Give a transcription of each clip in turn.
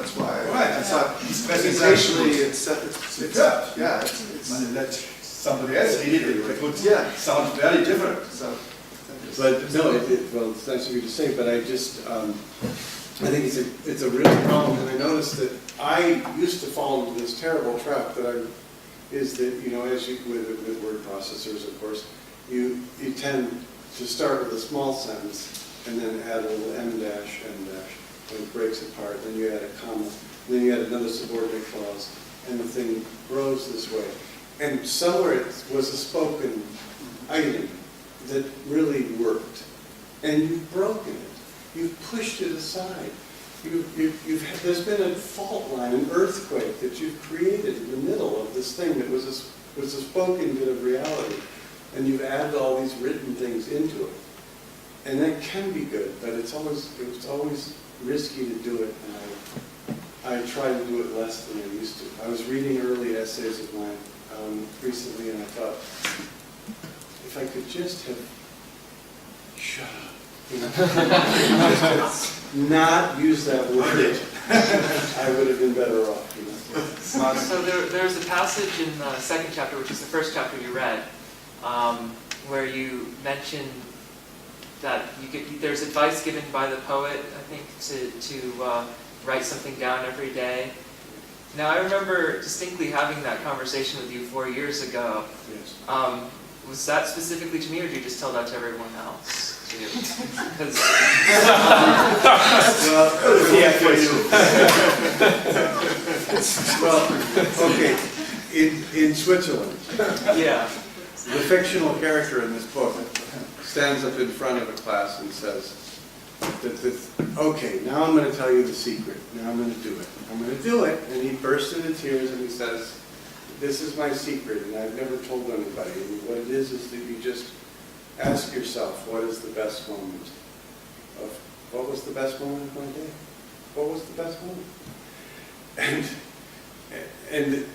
that's why. Right. It's not, but it's actually, it's yeah, it's let somebody else read it. It would yeah. sound very different. So, But no, well, it's nice of you to say, but I just, I think it's a real problem, and I noticed that I used to fall into this terrible trap is that, you know, as you, with word processors, of course, you tend to start with a small sentence, and then add a little m dash, and it breaks apart, then you add a comma, then you add another subordinate clause, and the thing grows this way. And somewhere it was a spoken item that really worked, and you've broken it. You've pushed it aside. There's been a fault line, an earthquake that you've created in the middle of this thing that was a spoken bit of reality, and you've added all these written things into it. And that can be good, but it's always risky to do it, and I try to do it less than I used to. I was reading early essays of mine recently, and I thought, if I could just have shut up, you know, not use that word, I would have been better off. You know? So there's a passage in the second chapter, which is the first chapter you read, where you mentioned that there's advice given by the poet, I think, to write something down every day. Now, I remember distinctly having that conversation with you 4 years ago. Yes. Was that specifically to me, or did you just tell that to everyone else? Because well, yeah, for you. Well, okay. In Switzerland, yeah, the fictional character in this book stands up in front of a class and says, okay, now I'm going to tell you the secret. Now I'm going to do it. I'm going to do it. And he bursts into tears and he says, this is my secret, and I've never told anybody. And what it is that you just ask yourself, what is the best moment of, what was the best moment of my day? What was the best moment? And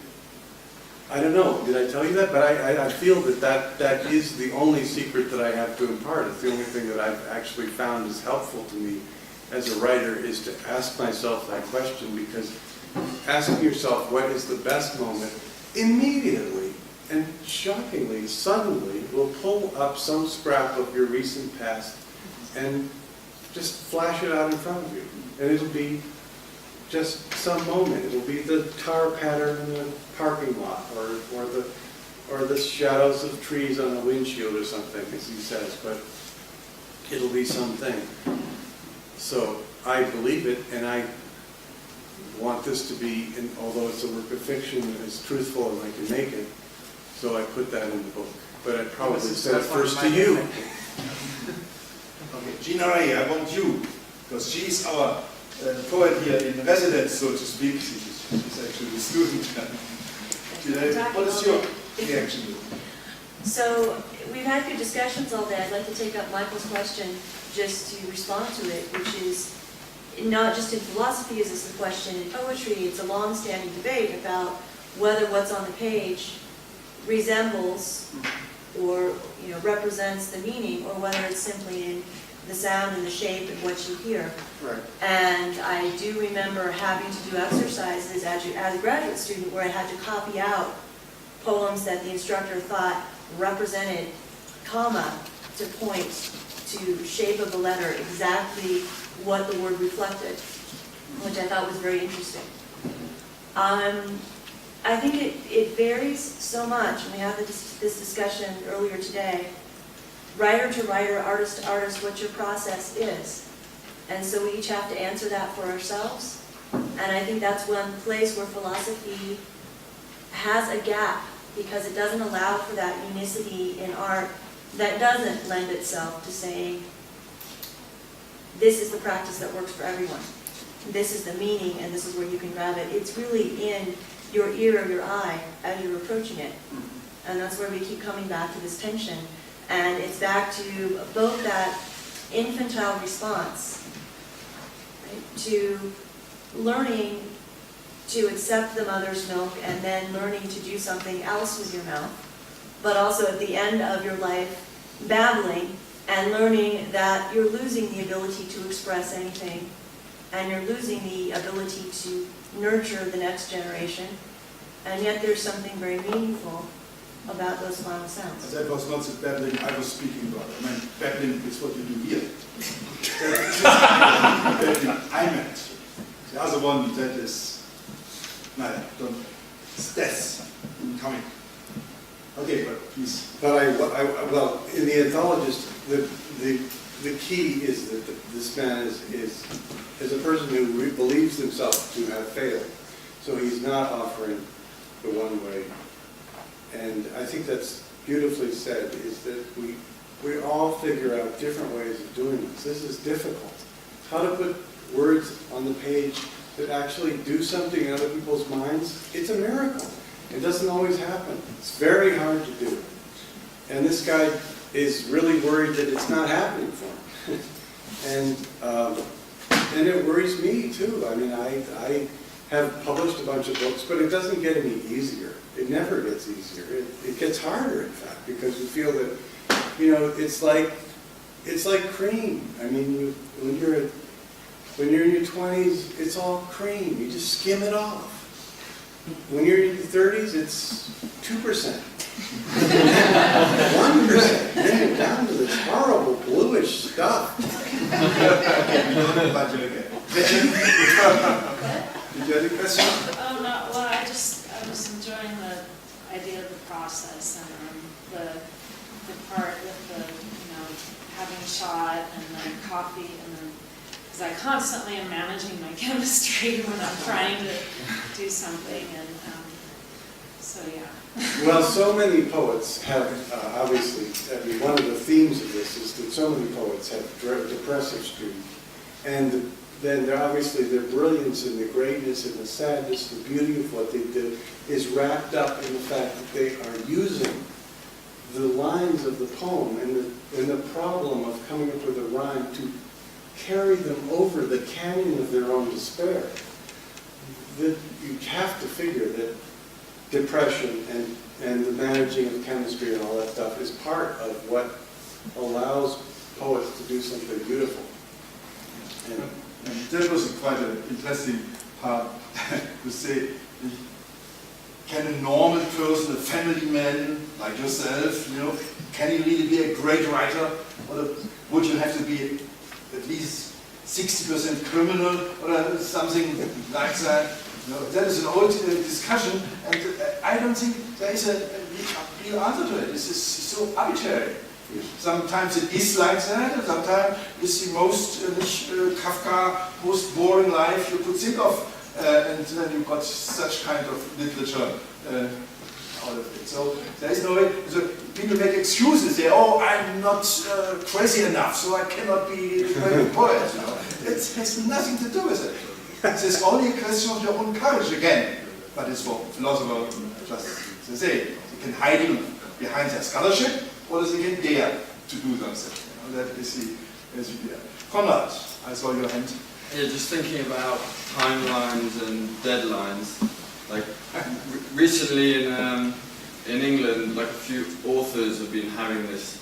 I don't know, did I tell you that? But I feel that is the only secret that I have to impart. It's the only thing that I've actually found is helpful to me as a writer, is to ask myself that question, because asking yourself what is the best moment immediately and shockingly, suddenly, will pull up some scrap of your recent past and just flash it out in front of you. And it'll be just some moment. It'll be the tar pattern in the parking lot, or the shadows of trees on a windshield or something, as he says, but it'll be something. So I believe it, and I want this to be, although it's a work of fiction, as truthful as I can make it. So I put that in the book. But I probably said it first to you. Okay, Gina Ray, I want you, because she's our poet here in residence, so to speak. She's actually a student. What is your reaction? So we've had good discussions all day. I'd like to take up Michael's question just to respond to it, which is not just in philosophy is this the question, in poetry it's a long-standing debate about whether what's on the page resembles or represents the meaning, or whether it's simply in the sound and the shape and what you hear. right. And I do remember having to do exercises as a graduate student where I had to copy out poems that the instructor thought represented comma to point to shape of the letter, exactly what the word reflected, which I thought was very interesting. I think it varies so much, and we had this discussion earlier today. Writer to writer, artist to artist, what your process is. And so we each have to answer that for ourselves. And I think that's one place where philosophy has a gap, because it doesn't allow for that unicity in art that doesn't lend itself to saying, this is the practice that works for everyone. This is the meaning, and this is where you can grab it. It's really in your ear or your eye as you're approaching it. And that's where we keep coming back to this tension. And it's back to both that infantile response, right, to learning to accept the mother's milk and then learning to do something else with your mouth, but also at the end of your life babbling and learning that you're losing the ability to express anything and you're losing the ability to nurture the next generation, and yet there's something very meaningful about those final sounds. That was not the babbling I was speaking about. I mean, babbling is what you do here. Babbling I meant. The other one, that is, that's incoming. Okay, but please. But well, in the Anthologist, the key is that this man is a person who believes himself to have failed. So he's not offering the one way. And I think that's beautifully said, is that we all figure out different ways of doing this. This is difficult. How to put words on the page that actually do something in other people's minds, it's a miracle. It doesn't always happen. It's very hard to do. And this guy is really worried that it's not happening for him. And it worries me too. I mean, I have published a bunch of books, but it doesn't get any easier. It never gets easier. It gets harder, in fact, because you feel that, it's like cream. I mean, when you're in your 20s, it's all cream. You just skim it off. When you're in your 30s, it's 2%. 1%. Then you're down to this horrible bluish stuff. Did you have a question? Oh, no, well, I was enjoying the idea of the process and the part with the, having shot and then coffee and then, because I constantly am managing my chemistry when I'm trying to do something and so yeah. Well, so many poets have, obviously, I mean, one of the themes of this is that so many poets have depressive streaks. And then obviously their brilliance and the greatness and the sadness, the beauty of what they do is wrapped up in the fact that they are using the lines of the poem and the problem of coming up with a rhyme to carry them over the canyon of their own despair. That you have to figure that depression and the managing of chemistry and all that stuff is part of what allows poets to do something beautiful. And that was quite an interesting part to say, can a normal person, a family man like yourself, can he really be a great writer? Or would you have to be at least 60% criminal or something like that? That is an old discussion, and I don't think there is a real answer to it. This is so arbitrary. Sometimes it is like that, and sometimes it's the most Kafka, most boring life you could think of, and then you got such kind of literature out of it. So there is no way. So people make excuses. They, I'm not crazy enough, so I cannot be a great poet. It has nothing to do with it. It's only a question of your own courage again. But it's for philosophers just to say, they can hide behind their scholarship, or they can dare to do something. That is the idea. Konrad, I saw your hand. Yeah, just thinking about timelines and deadlines. Like recently in England, like a few authors have been having this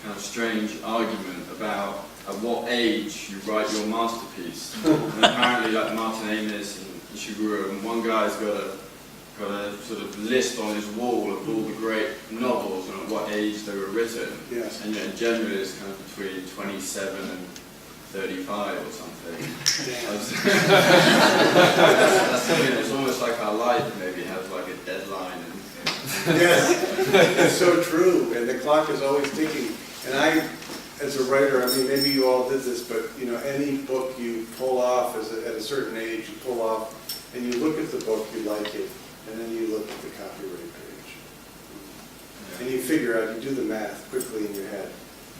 kind of strange argument about at what age you write your masterpiece. And apparently, like Martin Amis and Ishiguro, and one guy's got a sort of list on his wall of all the great novels and at what age they were written. Yes. And generally it's kind of between 27 and 35 or something. That's it's almost like our life maybe has like a deadline. Yes, it's so true, and the clock is always ticking. And I, as a writer, I mean, maybe you all did this, but any book you pull off at a certain age, you pull off, and you look at the book, you like it, and then you look at the copyright page, and you figure out, you do the math quickly in your head.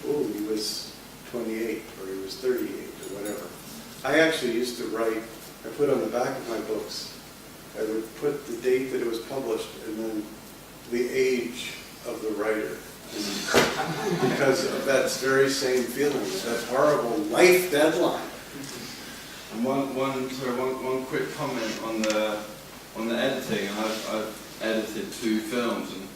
Oh, he was 28, or he was 38, or whatever. I actually used to write. I put on the back of my books, I would put the date that it was published, and then the age of the writer. Because of that very same feeling, that horrible life deadline. And one quick comment on the editing. I've edited 2 films, and